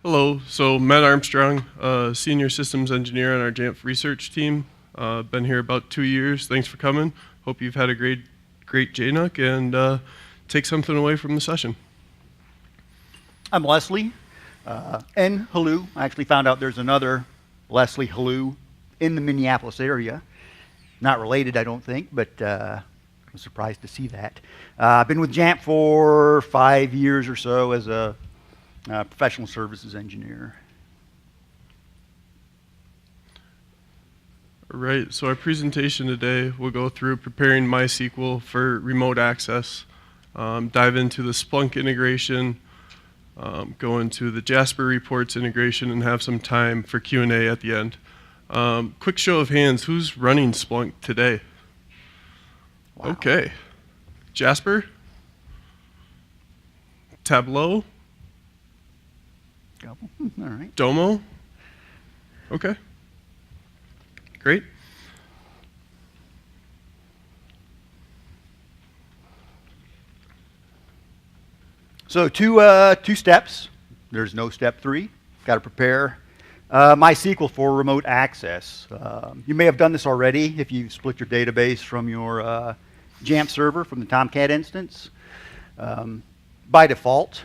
Hello, so Matt Armstrong, Senior Systems Engineer on our Jamf research team. Been here about 2 years. Thanks for coming. Hope you've had a great JNUC and take something away from the session. I'm Leslie, and Halou. I actually found out there's another Leslie Halou in the Minneapolis area. Not related, I don't think, but I was surprised to see that. I've been with Jamf for 5 years or so as a professional services engineer. All right, so our presentation today will go through preparing MySQL for remote access, dive into the Splunk integration, go into the JasperReports integration, and have some time for Q&A at the end. Quick show of hands, who's running Splunk today? Wow. Okay. Jasper? Tableau? All right. Domo? Okay. Great. So two steps. There's no step 3. Got to prepare MySQL for remote access. You may have done this already if you split your database from your Jamf server from the Tomcat instance. By default,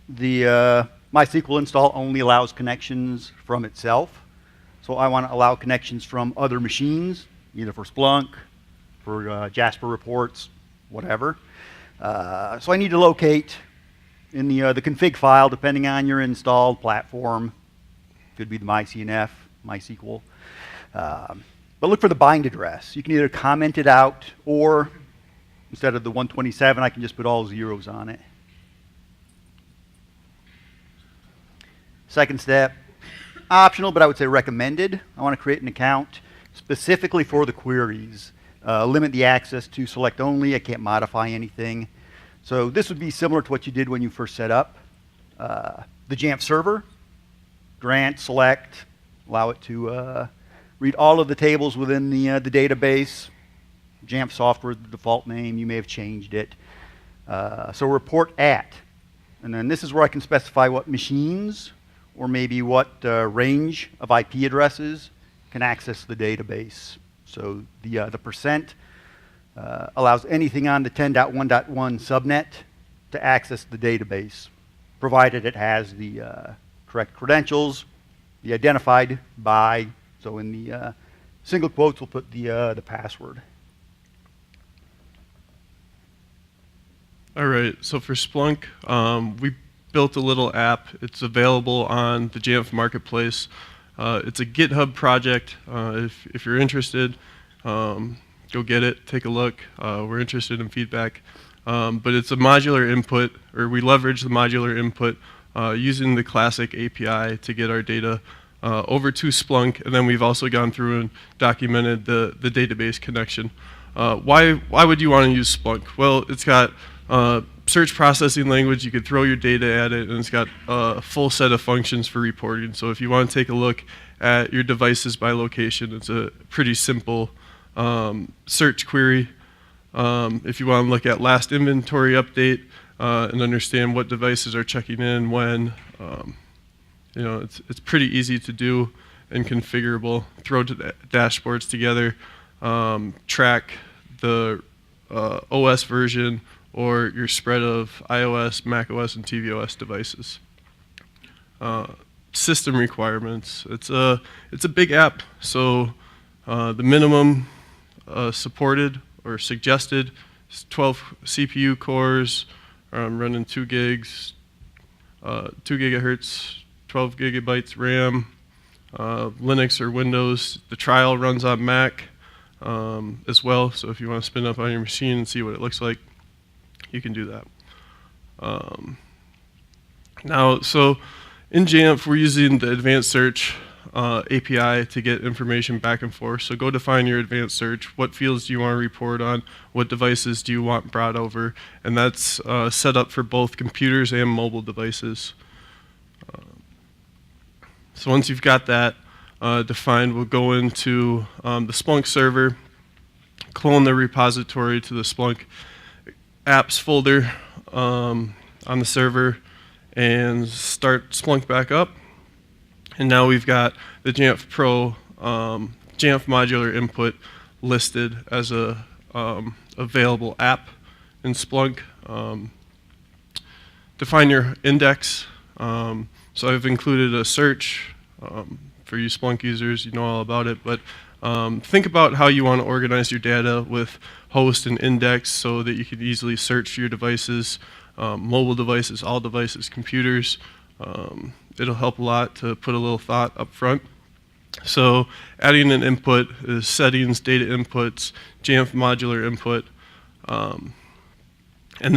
the MySQL install only allows connections from itself. So I want to allow connections from other machines, either for Splunk, for JasperReports, whatever. So I need to locate in the config file, depending on your installed platform. Could be the myCNF, MySQL. But look for the bind address. You can either comment it out, or instead of the 127, I can just put all zeros on it. Second step, optional, but I would say recommended. I want to create an account specifically for the queries. Limit the access to select only. I can't modify anything. So this would be similar to what you did when you first set up the Jamf server. Grant, select, allow it to read all of the tables within the database. Jamf software is the default name. You may have changed it. So report at. And then this is where I can specify what machines or maybe what range of IP addresses can access the database. So the percent allows anything on the 10.1.1 subnet to access the database, provided it has the correct credentials, the identified by. So in the single quotes, we'll put the password. All right, so for Splunk, we built a little app. It's available on the Jamf Marketplace. It's a GitHub project. If you're interested, go get it, take a look. We're interested in feedback. But it's a modular input, or we leverage the modular input using the classic API to get our data over to Splunk, and then we've also gone through and documented the database connection. Why would you want to use Splunk? Well, it's got search processing language. You could throw your data at it, and it's got a full set of functions for reporting. So if you want to take a look at your devices by location, it's a pretty simple search query. If you want to look at last inventory update and understand what devices are checking in when, it's pretty easy to do and configurable. Throw the dashboards together, track the OS version or your spread of iOS, macOS, and tvOS devices. System requirements. It's a big app, so the minimum supported or suggested is 12 CPU cores, running 2 gigs, 2 gigahertz, 12 gigabytes RAM, Linux or Windows. The trial runs on Mac as well, so if you want to spin up on your machine and see what it looks like, you can do that. Now, so in Jamf, we're using the advanced search API to get information back and forth. So go define your advanced search. What fields do you want to report on? What devices do you want brought over? And that's set up for both computers and mobile devices. So once you've got that defined, we'll go into the Splunk server, clone the repository to the Splunk apps folder on the server, and start Splunk back up. And now we've got the Jamf Pro Jamf modular input listed as a available app in Splunk. Define your index. So I've included a search for you Splunk users. You know all about it, but think about how you want to organize your data with host and index so that you can easily search your devices, mobile devices, all devices, computers. It'll help a lot to put a little thought up front. So adding an input is settings, data inputs, Jamf modular input. And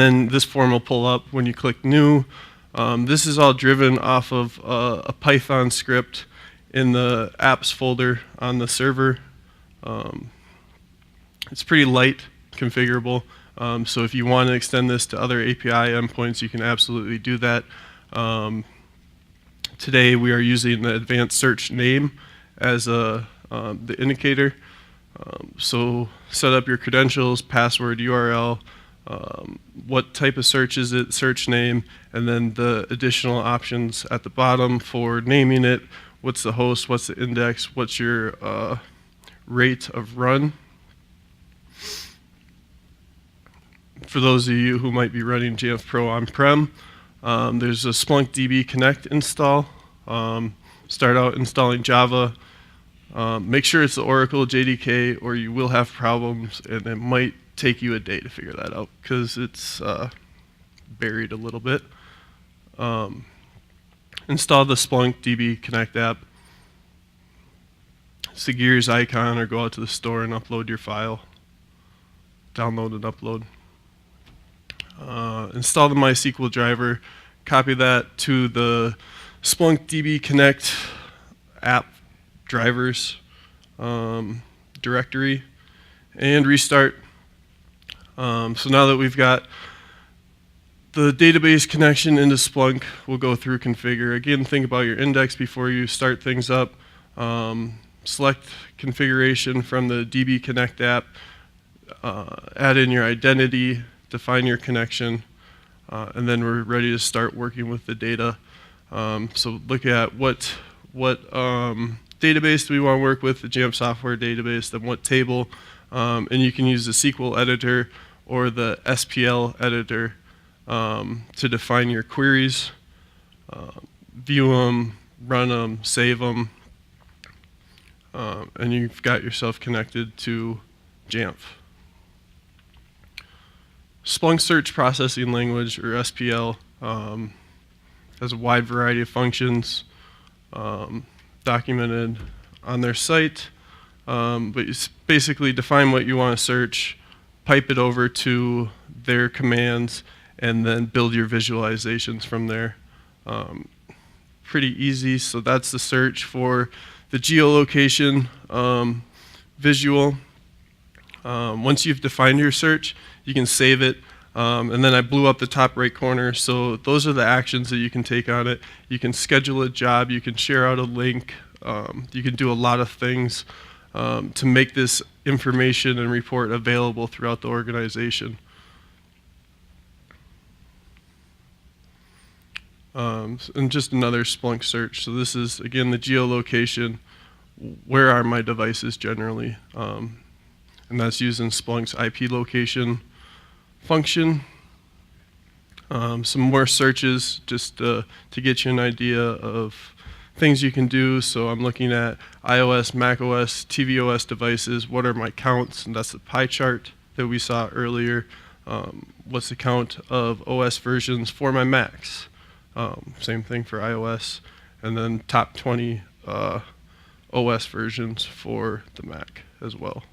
then this form will pull up when you click new. This is all driven off of a Python script in the apps folder on the server. It's pretty light, configurable. So if you want to extend this to other API endpoints, you can absolutely do that. Today we are using the advanced search name as the indicator. So set up your credentials, password, URL, what type of search is it, search name, and then the additional options at the bottom for naming it. What's the host, what's the index, what's your rate of run. For those of you who might be running Jamf Pro on-prem, there's a Splunk DB Connect install. Start out installing Java. Make sure it's the Oracle JDK or you will have problems, and it might take you a day to figure that out because it's buried a little bit. Install the Splunk DB Connect app. It's the gears icon, or go out to the store and upload your file. Download and upload. Install the MySQL driver. Copy that to the Splunk DB Connect app drivers directory and restart. So now that we've got the database connection into Splunk, we'll go through configure. Again, think about your index before you start things up. Select configuration from the DB Connect app. Add in your identity, define your connection, and then we're ready to start working with the data. So look at what database do we want to work with, the Jamf software database, then what table, and you can use the SQL editor or the SPL editor to define your queries, view them, run them, save them, and you've got yourself connected to Jamf. Splunk Search Processing Language, or SPL, has a wide variety of functions documented on their site, but you basically define what you want to search, pipe it over to their commands, and then build your visualizations from there. Pretty easy. So that's the search for the geolocation visual. Once you've defined your search, you can save it. And then I blew up the top right corner. So those are the actions that you can take on it. You can schedule a job. You can share out a link. You can do a lot of things to make this information and report available throughout the organization. And just another Splunk search. So this is, again, the geolocation. Where are my devices generally? And that's using Splunk's IP location function. Some more searches just to get you an idea of things you can do. So I'm looking at iOS, macOS, tvOS devices. What are my counts? And that's the pie chart that we saw earlier. What's the count of OS versions for my Macs? Same thing for iOS. And then top 20 OS versions for the Mac as well.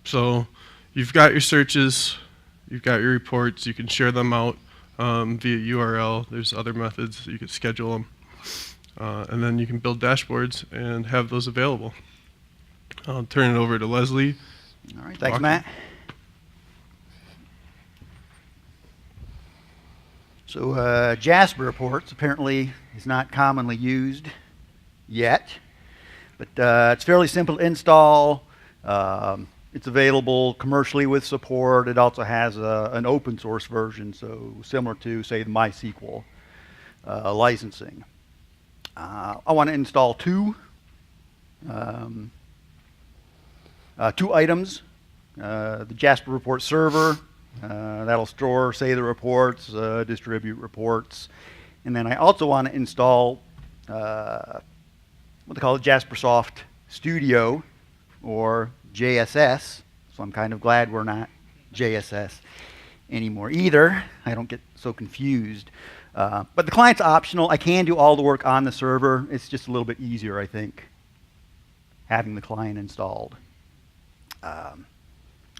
So you've got your searches, you've got your reports, you can share them out via URL. There's other methods that you can schedule them. And then you can build dashboards and have those available. I'll turn it over to Leslie. All right, thanks, Matt. So JasperReports apparently is not commonly used yet, but it's fairly simple to install. It's available commercially with support. It also has an open source version, so similar to, say, the MySQL licensing. I want to install two items. The JasperReports server, that'll store, say, the reports, distribute reports. And then I also want to install what they call JasperSoft Studio, or JSS. So I'm kind of glad we're not JSS anymore either. I don't get so confused. But the client's optional. I can do all the work on the server. It's just a little bit easier, I think, having the client installed.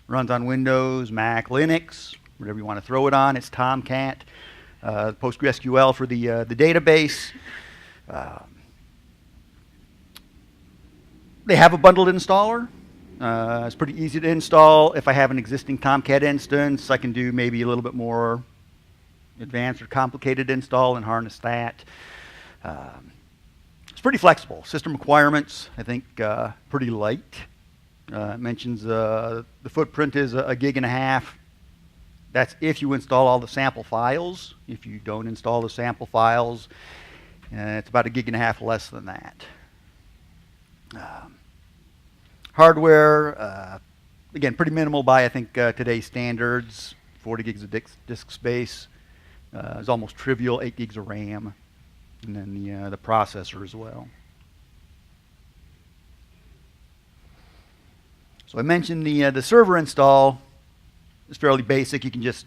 Runs on Windows, Mac, Linux, whatever you want to throw it on. It's Tomcat. PostgreSQL for the database. They have a bundled installer. It's pretty easy to install. If I have an existing Tomcat instance, I can do maybe a little bit more advanced or complicated install and harness that. It's pretty flexible. System requirements, I think, pretty light. It mentions the footprint is a gig and a half. That's if you install all the sample files. If you don't install the sample files, it's about a gig and a half less than that. Hardware, again, pretty minimal by, I think, today's standards. 40 gigs of disk space. It's almost trivial, 8 gigs of RAM. And then the processor as well. So I mentioned the server install is fairly basic. You can just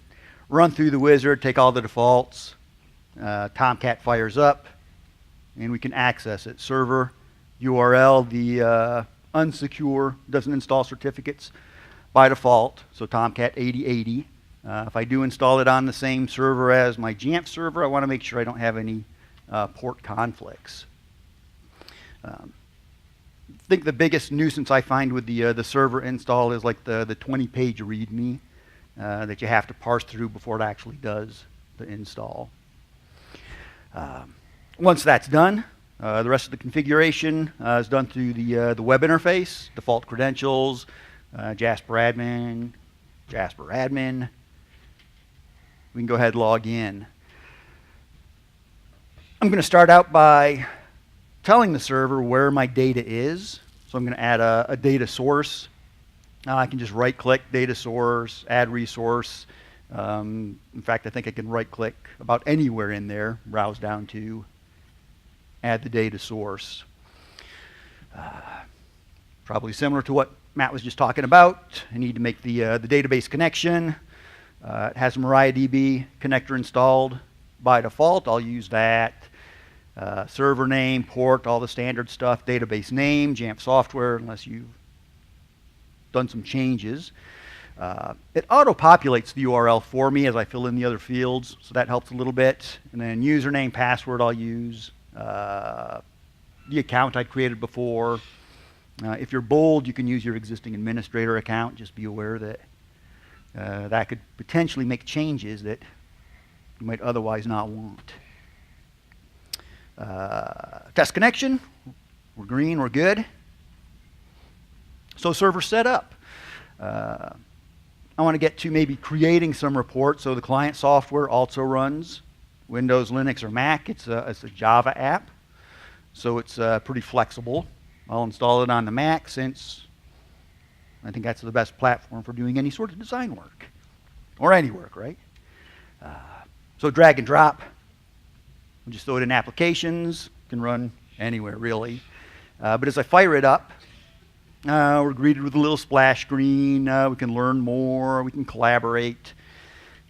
run through the wizard, take all the defaults. Tomcat fires up, and we can access it. Server URL, the unsecure, doesn't install certificates by default, so Tomcat 8080. If I do install it on the same server as my Jamf server, I want to make sure I don't have any port conflicts. I think the biggest nuisance I find with the server install is like the 20-page README that you have to parse through before it actually does the install. Once that's done, the rest of the configuration is done through the web interface, default credentials, JasperAdmin. We can go ahead and log in. I'm going to start out by telling the server where my data is. So I'm going to add a data source. I can just right-click data source, add resource. In fact, I think I can right-click about anywhere in there, browse down to add the data source. Probably similar to what Matt was just talking about. I need to make the database connection. It has a MariaDB connector installed by default. I'll use that. Server name, port, all the standard stuff, database name, Jamf software, unless you've done some changes. It auto-populates the URL for me as I fill in the other fields, so that helps a little bit. And then username, password I'll use. The account I created before. If you're bold, you can use your existing administrator account. Just be aware that that could potentially make changes that you might otherwise not want. Test connection, we're green, we're good. So server setup. I want to get to maybe creating some reports. So the client software also runs Windows, Linux, or Mac. It's a Java app, so it's pretty flexible. I'll install it on the Mac since I think that's the best platform for doing any sort of design work, or any work, right? So drag and drop. We'll just throw it in applications. Can run anywhere, really. But as I fire it up, we're greeted with a little splash screen. We can learn more. We can collaborate.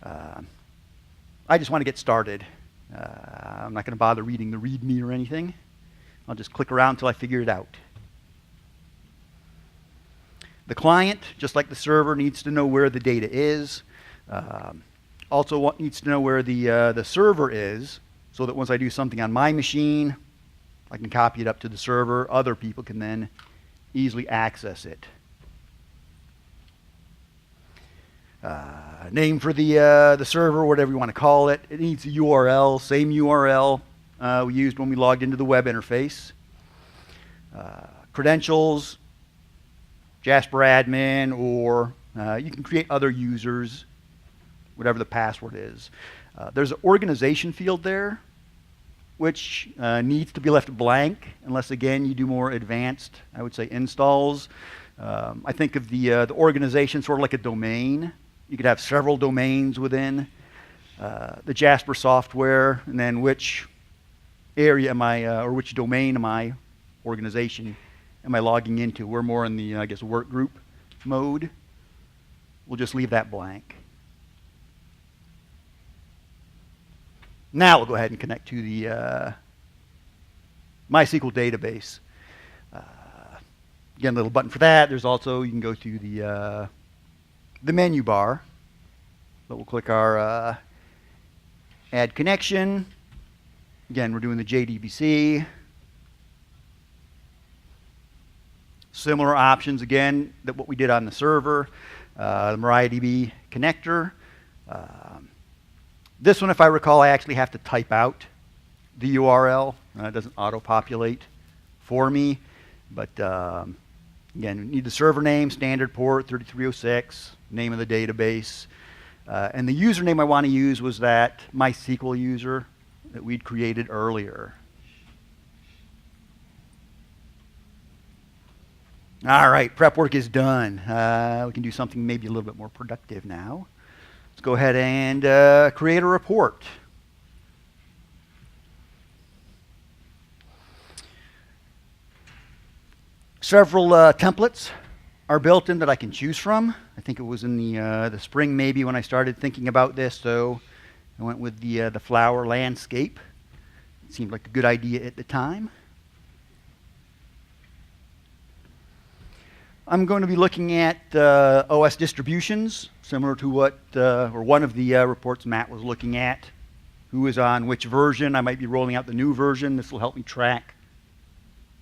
I just want to get started. I'm not going to bother reading the README or anything. I'll just click around until I figure it out. The client, just like the server, needs to know where the data is. Also needs to know where the server is, so that once I do something on my machine, I can copy it up to the server. Other people can then easily access it. Name for the server, whatever you want to call it. It needs a URL, same URL we used when we logged into the web interface. Credentials, Jasper admin, or you can create other users, whatever the password is. There's an organization field there, which needs to be left blank, unless, again, you do more advanced, I would say, installs. I think of the organization sort of like a domain. You could have several domains within the Jasper software, and then which area am I, or which domain am I, organization, am I logging into? We're more in the, I guess, work group mode. We'll just leave that blank. Now we'll go ahead and connect to the MySQL database. Again, a little button for that. There's also, you can go to the menu bar. But we'll click our add connection. Again, we're doing the JDBC. Similar options, again, that what we did on the server. The MariaDB connector. This one, if I recall, I actually have to type out the URL. It doesn't auto-populate for me. But again, we need the server name, standard port, 3306, name of the database. And the username I want to use was that MySQL user that we'd created earlier. All right, prep work is done. We can do something maybe a little bit more productive now. Let's go ahead and create a report. Several templates are built in that I can choose from. I think it was in the spring maybe when I started thinking about this, so I went with the flower landscape. It seemed like a good idea at the time. I'm going to be looking at OS distributions, similar to what, or one of the reports Matt was looking at. Who is on which version? I might be rolling out the new version. This will help me track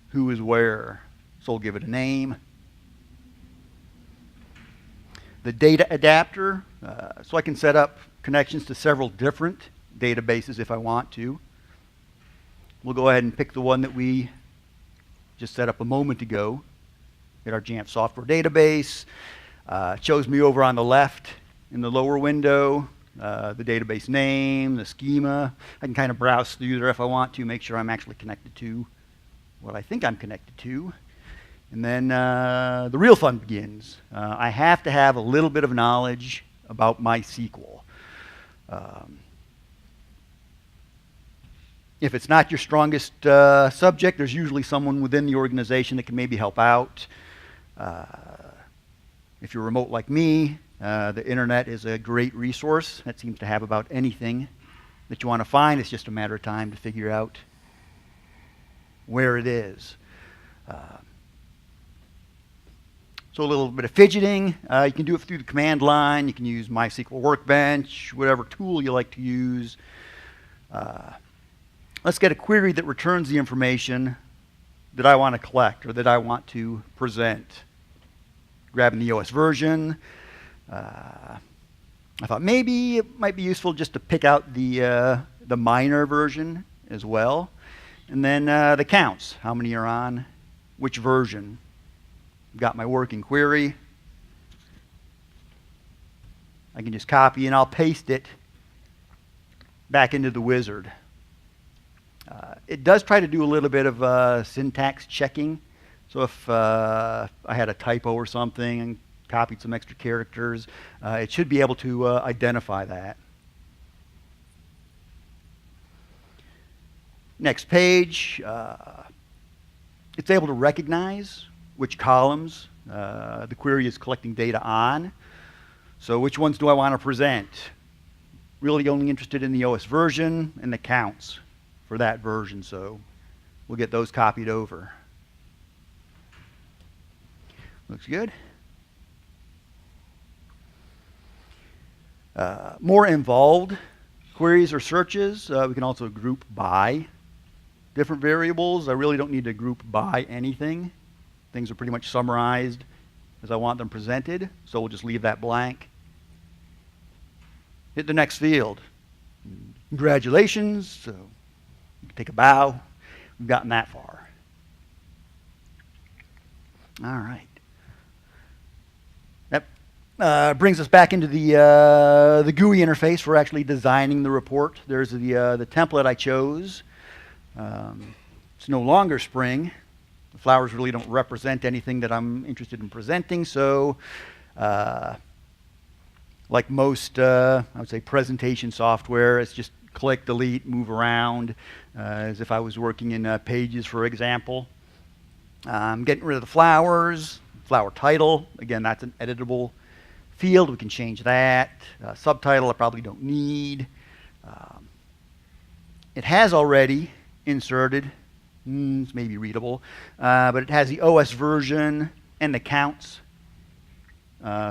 who is where. So we'll give it a name. The data adapter, so I can set up connections to several different databases if I want to. We'll go ahead and pick the one that we just set up a moment ago. Get our Jamf software database. It shows me over on the left in the lower window the database name, the schema. I can kind of browse through there if I want to, make sure I'm actually connected to what I think I'm connected to. And then the real fun begins. I have to have a little bit of knowledge about MySQL. If it's not your strongest subject, there's usually someone within the organization that can maybe help out. If you're remote like me, the internet is a great resource. That seems to have about anything that you want to find. It's just a matter of time to figure out where it is. So a little bit of fidgeting. You can do it through the command line. You can use MySQL Workbench, whatever tool you like to use. Let's get a query that returns the information that I want to collect or that I want to present. Grabbing the OS version. I thought maybe it might be useful just to pick out the minor version as well. And then the counts. How many are on which version? I've got my working query. I can just copy and I'll paste it back into the wizard. It does try to do a little bit of syntax checking. So if I had a typo or something and copied some extra characters, it should be able to identify that. Next page, it's able to recognize which columns the query is collecting data on. So which ones do I want to present? Really only interested in the OS version and the counts for that version, so we'll get those copied over. Looks good. More involved queries or searches, we can also group by different variables. I really don't need to group by anything. Things are pretty much summarized as I want them presented, so we'll just leave that blank. Hit the next field. Congratulations. So you can take a bow. We've gotten that far. All right. Brings us back into the GUI interface for actually designing the report. There's the template I chose. It's no longer spring. The flowers really don't represent anything that I'm interested in presenting, so like most, I would say, presentation software, it's just click, delete, move around, as if I was working in Pages, for example. I'm getting rid of the flowers, flower title. Again, that's an editable field. We can change that. Subtitle I probably don't need. It has already inserted, it's maybe readable, but it has the OS version and the counts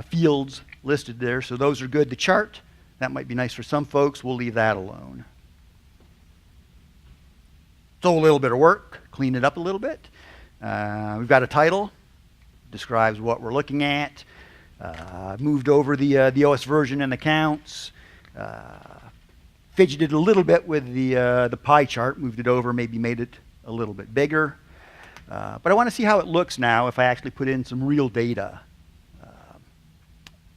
fields listed there, so those are good. The chart, that might be nice for some folks. We'll leave that alone. So a little bit of work, clean it up a little bit. We've got a title, describes what we're looking at. Moved over the OS version and the counts. Fidgeted a little bit with the pie chart, moved it over, maybe made it a little bit bigger. But I want to see how it looks now if I actually put in some real data.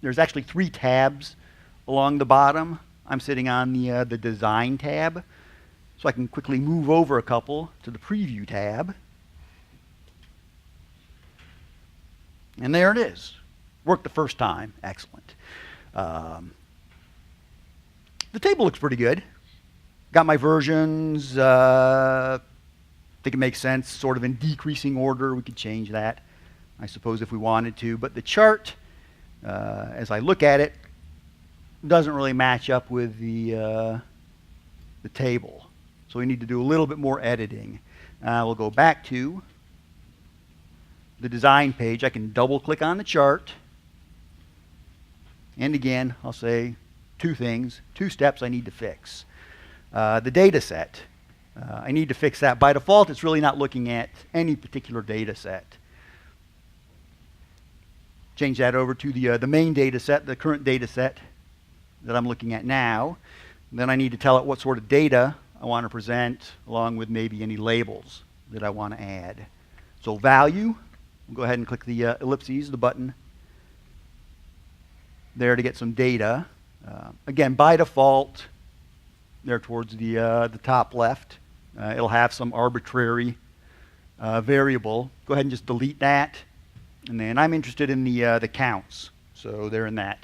There's actually 3 tabs along the bottom. I'm sitting on the Design tab, so I can quickly move over a couple to the Preview tab. And there it is. Worked the first time. Excellent. The table looks pretty good. Got my versions. Think it makes sense, sort of in decreasing order. We could change that, I suppose, if we wanted to. But the chart, as I look at it, doesn't really match up with the table. So we need to do a little bit more editing. We'll go back to the design page. I can double click on the chart. And again, I'll say 2 things, 2 steps I need to fix. The data set. I need to fix that. By default, it's really not looking at any particular data set. Change that over to the main data set, the current data set that I'm looking at now. And then I need to tell it what sort of data I want to present, along with maybe any labels that I want to add. So value, we'll go ahead and click the ellipses, the button there to get some data. Again, by default, there towards the top left, it'll have some arbitrary variable. Go ahead and just delete that. And then I'm interested in the counts. So they're in that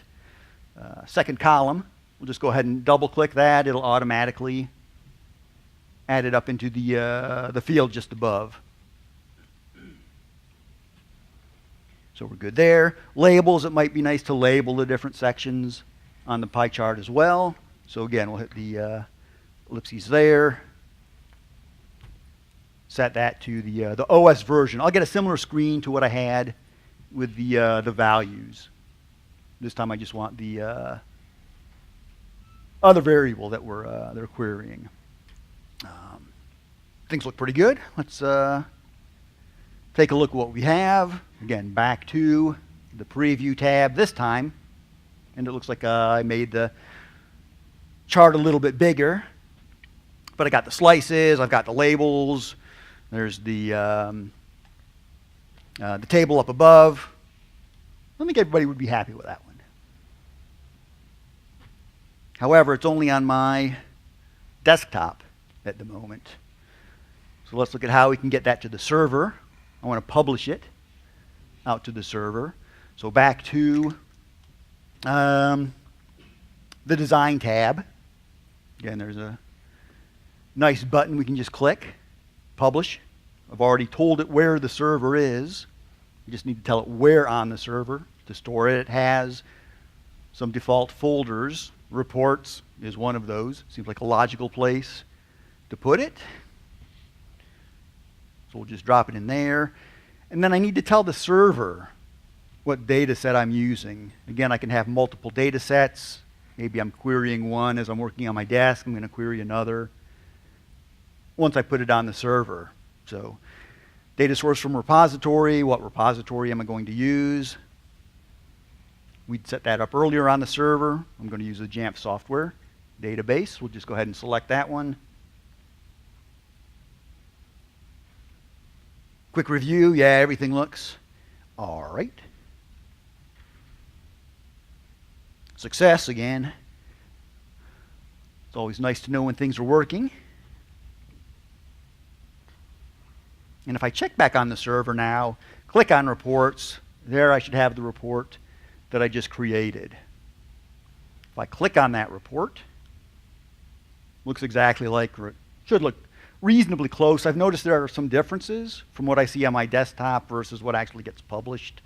second column. We'll just go ahead and double click that. It'll automatically add it up into the field just above. So we're good there. Labels, it might be nice to label the different sections on the pie chart as well. So again, we'll hit the ellipses there. Set that to the OS version. I'll get a similar screen to what I had with the values. This time I just want the other variable that they're querying. Things look pretty good. Let's take a look at what we have. Again, back to the Preview tab this time. And it looks like I made the chart a little bit bigger. But I got the slices, I've got the labels. There's the table up above. I think everybody would be happy with that one. However, it's only on my desktop at the moment. So let's look at how we can get that to the server. I want to publish it out to the server. So back to the Design tab. Again, there's a nice button we can just click. Publish. I've already told it where the server is. You just need to tell it where on the server to store it. It has some default folders. Reports is one of those. Seems like a logical place to put it. So we'll just drop it in there. And then I need to tell the server what data set I'm using. Again, I can have multiple data sets. Maybe I'm querying one as I'm working on my desk. I'm going to query another once I put it on the server. So data source from repository. What repository am I going to use? We'd set that up earlier on the server. I'm going to use the Jamf software database. We'll just go ahead and select that one. Quick review. Yeah, everything looks all right. Success again. It's always nice to know when things are working. And if I check back on the server now, click on reports, there I should have the report that I just created. If I click on that report, looks exactly like, should look reasonably close. I've noticed there are some differences from what I see on my desktop versus what actually gets published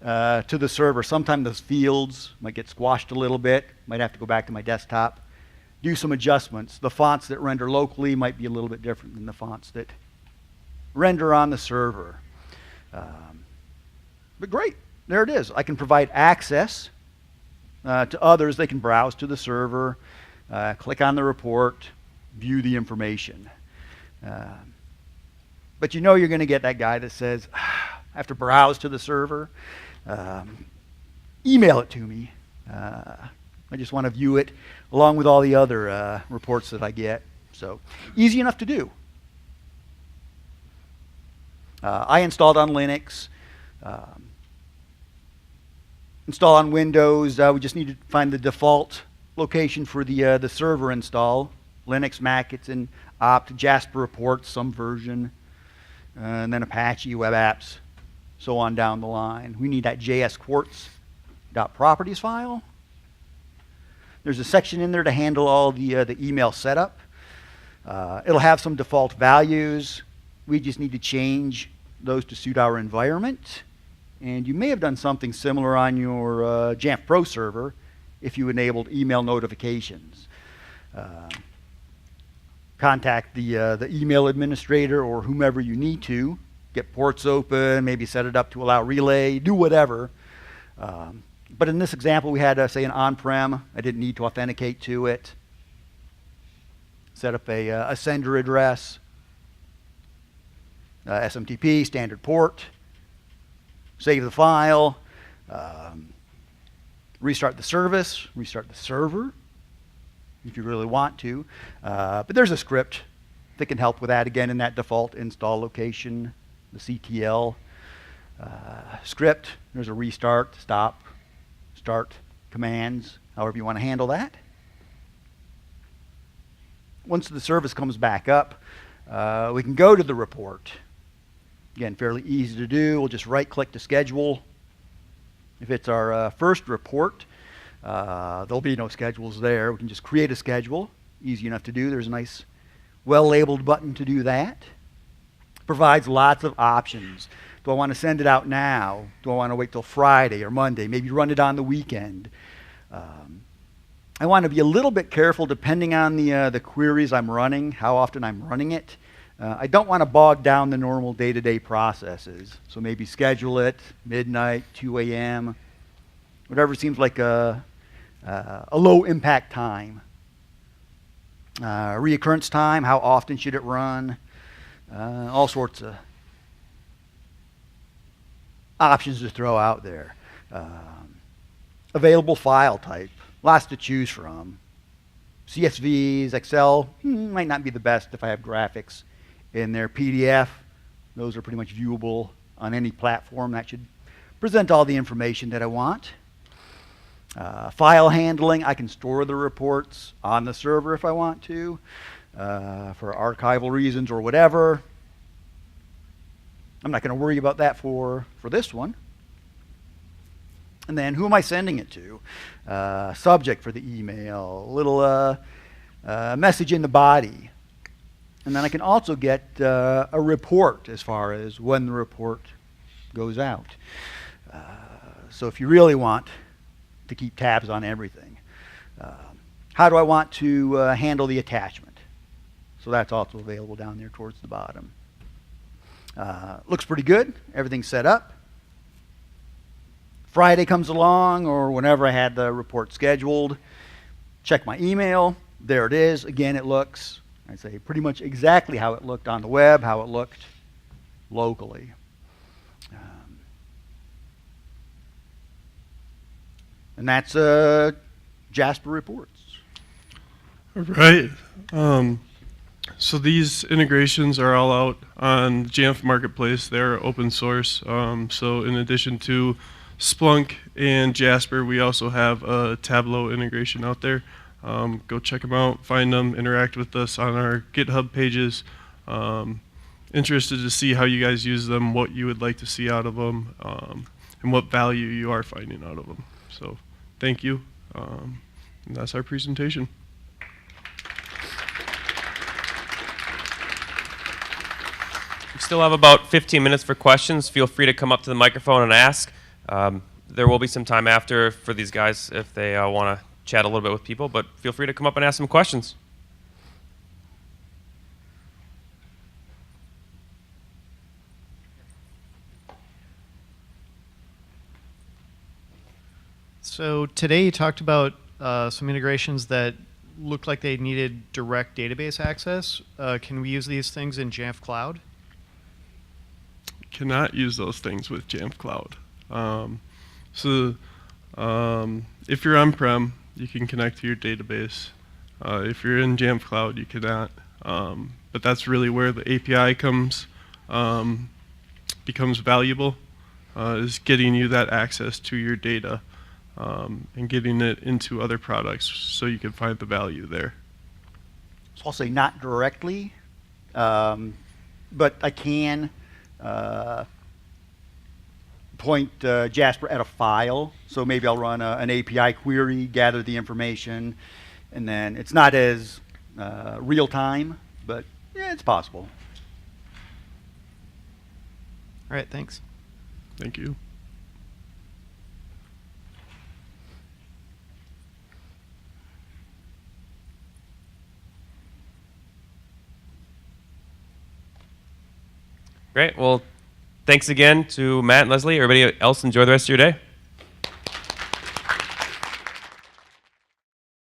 to the server. Sometimes those fields might get squashed a little bit, might have to go back to my desktop, do some adjustments. The fonts that render locally might be a little bit different than the fonts that render on the server. But great, there it is. I can provide access to others. They can browse to the server, click on the report, view the information. But you know you're going to get that guy that says, I have to browse to the server. Email it to me. I just want to view it along with all the other reports that I get. So easy enough to do. I installed on Linux. Install on Windows. We just need to find the default location for the server install. Linux, Mac, it's in opt, JasperReports, some version, and then Apache, web apps, so on down the line. We need that jsquartz.properties file. There's a section in there to handle all the email setup. It'll have some default values. We just need to change those to suit our environment. And you may have done something similar on your Jamf Pro server if you enabled email notifications. Contact the email administrator or whomever you need to. Get ports open, maybe set it up to allow relay, do whatever. But in this example, we had, say, an on-prem. I didn't need to authenticate to it. Set up a sender address, SMTP, standard port. Save the file, restart the service, restart the server if you really want to. But there's a script that can help with that, again, in that default install location, the CTL script. There's a restart, stop, start commands, however you want to handle that. Once the service comes back up, we can go to the report. Again, fairly easy to do. We'll just right-click to schedule. If it's our first report, there'll be no schedules there. We can just create a schedule. Easy enough to do. There's a nice, well-labeled button to do that. Provides lots of options. Do I want to send it out now? Do I want to wait till Friday or Monday? Maybe run it on the weekend. I want to be a little bit careful depending on the queries I'm running, how often I'm running it. I don't want to bog down the normal day-to-day processes. So maybe schedule it midnight, 2 a.m., whatever seems like a low-impact time. Reoccurrence time, how often should it run? All sorts of options to throw out there. Available file type, lots to choose from. CSVs, Excel, might not be the best if I have graphics in their PDF. Those are pretty much viewable on any platform. That should present all the information that I want. File handling, I can store the reports on the server if I want to, for archival reasons or whatever. I'm not going to worry about that for this one. And then who am I sending it to? Subject for the email, a little message in the body. And then I can also get a report as far as when the report goes out. So if you really want to keep tabs on everything, how do I want to handle the attachment? So that's also available down there towards the bottom. Looks pretty good. Everything's set up. Friday comes along, or whenever I had the report scheduled, check my email. There it is. Again, it looks, I'd say, pretty much exactly how it looked on the web, how it looked locally. And that's JasperReports. All right. So these integrations are all out on Jamf Marketplace. They're open source. So in addition to Splunk and Jasper, we also have a Tableau integration out there. Go check them out, find them, interact with us on our GitHub pages. Interested to see how you guys use them, what you would like to see out of them, and what value you are finding out of them. So thank you. And that's our presentation. We still have about 15 minutes for questions. Feel free to come up to the microphone and ask. There will be some time after for these guys if they want to chat a little bit with people, but feel free to come up and ask some questions. So today you talked about some integrations that looked like they needed direct database access. Can we use these things in Jamf Cloud? Cannot use those things with Jamf Cloud. If you're on-prem, you can connect to your database. If you're in Jamf Cloud, you cannot. But that's really where the API becomes valuable, is getting you that access to your data and getting it into other products so you can find the value there. So I'll say not directly, but I can point Jasper at a file. So maybe I'll run an API query, gather the information, and then it's not as real time, but yeah, it's possible. All right, thanks. Thank you. Great. Well, thanks again to Matt and Leslie. Everybody else, enjoy the rest of your day.